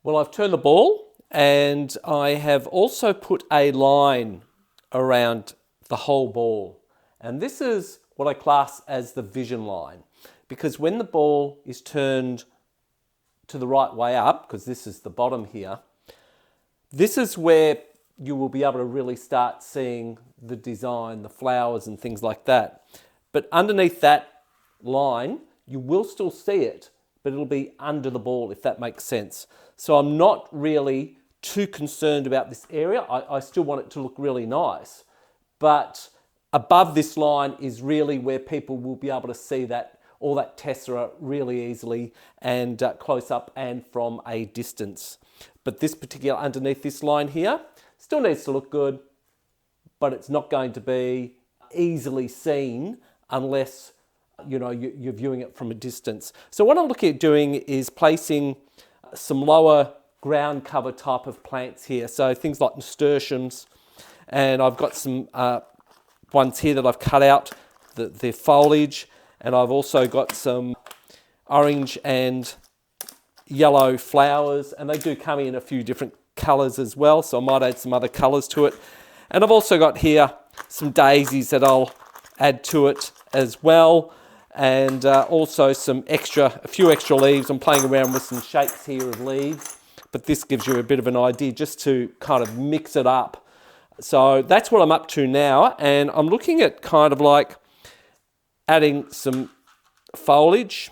Well, I've turned the ball and I have also put a line around the whole ball. And this is what I class as the vision line, because when the ball is turned to the right way up, because this is the bottom here, this is where you will be able to really start seeing the design, the flowers and things like that. But underneath that line, you will still see it, but it'll be under the ball, if that makes sense. So I'm not really too concerned about this area. I still want it to look really nice, but above this line is really where people will be able to see that all that tessera really easily and close up and from a distance. But this particular, underneath this line here, still needs to look good, but it's not going to be easily seen unless you're viewing it from a distance. So what I'm looking at doing is placing some lower ground cover type of plants here. So things like nasturtiums, and I've got some ones here that I've cut out, the foliage, and I've also got some orange and yellow flowers, and they do come in a few different colours as well, so I might add some other colours to it. And I've also got here some daisies that I'll add to it as well, and also a few extra leaves. I'm playing around with some shapes here of leaves, but this gives you a bit of an idea just to kind of mix it up. So that's what I'm up to now, and I'm looking at kind of like adding some foliage,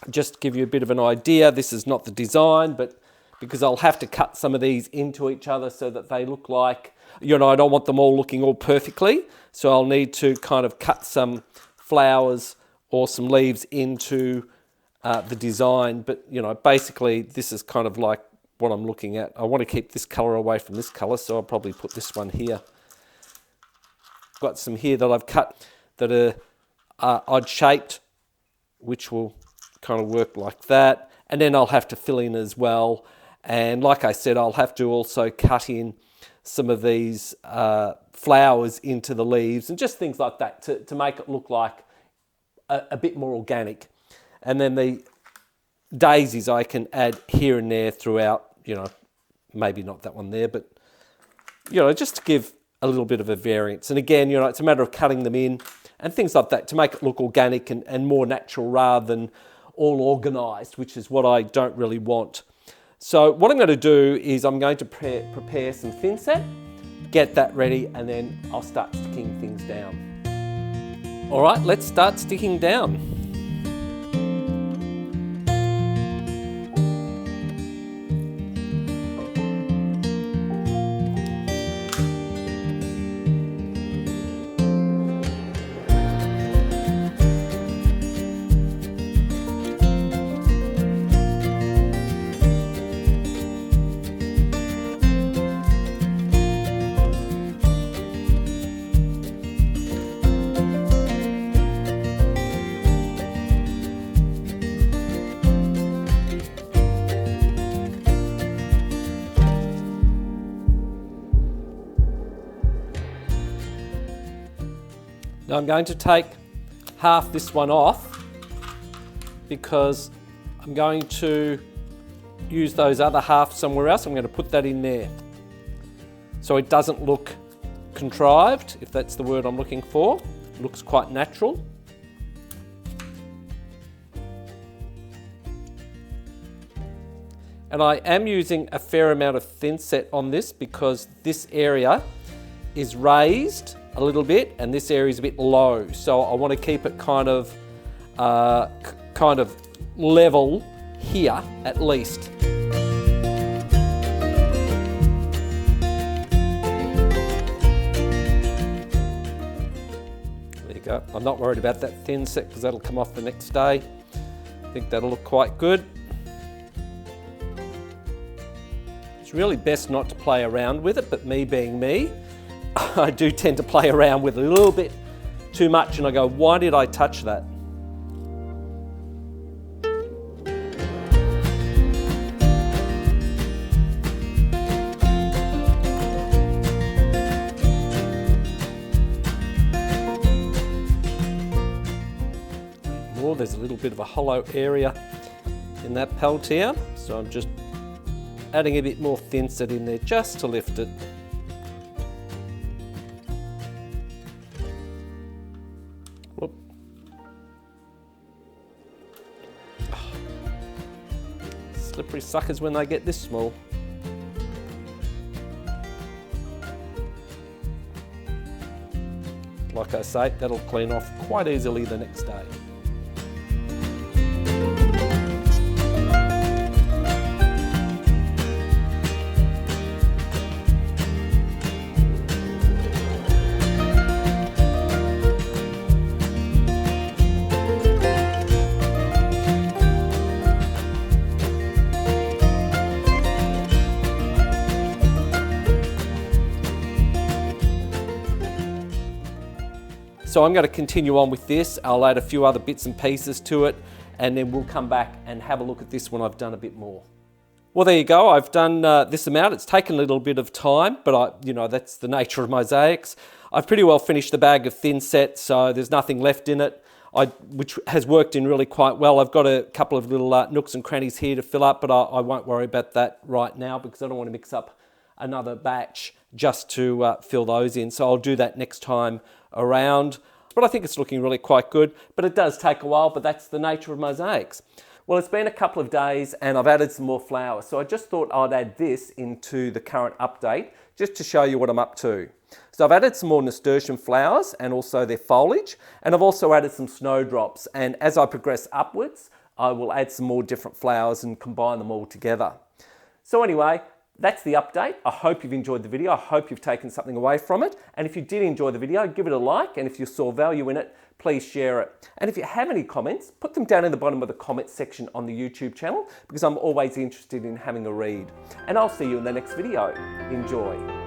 just to give you a bit of an idea. This is not the design, but because I'll have to cut some of these into each other so that they look like, I don't want them all looking all perfectly, so I'll need to kind of cut some flowers or some leaves into the design. But basically this is kind of like what I'm looking at. I want to keep this colour away from this colour, so I'll probably put this one here. Got some here that I've cut that are odd shaped, which will kind of work like that, and then I'll have to fill in as well. And like I said, I'll have to also cut in some of these flowers into the leaves and just things like that to make it look like a bit more organic. And then the daisies I can add here and there throughout, maybe not that one there, but just to give a little bit of a variance. And again, it's a matter of cutting them in and things like that to make it look organic and more natural rather than all organised, which is what I don't really want. So what I'm going to do is I'm going to prepare some thinset, get that ready, and then I'll start sticking things down. All right, let's start sticking down. Now I'm going to take half this one off because I'm going to use those other half somewhere else. I'm going to put that in there so it doesn't look contrived, if that's the word I'm looking for. It looks quite natural. And I am using a fair amount of thinset on this because this area is raised a little bit and this area is a bit low, so I want to keep it kind of level here at least. There you go. I'm not worried about that thinset because that'll come off the next day. I think that'll look quite good. It's really best not to play around with it, but me being me, I do tend to play around with it a little bit too much, and I go, why did I touch that? There's a little bit of a hollow area in that peltier, so I'm just adding a bit more thinset in there just to lift it. Whoop. Oh. Slippery suckers when they get this small. Like I say, that'll clean off quite easily the next day. So I'm going to continue on with this. I'll add a few other bits and pieces to it, and then we'll come back and have a look at this when I've done a bit more. Well, there you go. I've done this amount. It's taken a little bit of time, but that's the nature of mosaics. I've pretty well finished the bag of thinset, so there's nothing left in it, which has worked in really quite well. I've got a couple of little nooks and crannies here to fill up, but I won't worry about that right now because I don't want to mix up another batch just to fill those in. So I'll do that next time around. But I think it's looking really quite good, but it does take a while, but that's the nature of mosaics. Well, it's been a couple of days and I've added some more flowers. So I just thought I'd add this into the current update just to show you what I'm up to. So I've added some more nasturtium flowers and also their foliage, and I've also added some snowdrops. And as I progress upwards, I will add some more different flowers and combine them all together. So anyway, that's the update. I hope you've enjoyed the video. I hope you've taken something away from it. And if you did enjoy the video, give it a like. And if you saw value in it, please share it. And if you have any comments, put them down in the bottom of the comments section on the YouTube channel because I'm always interested in having a read. And I'll see you in the next video. Enjoy.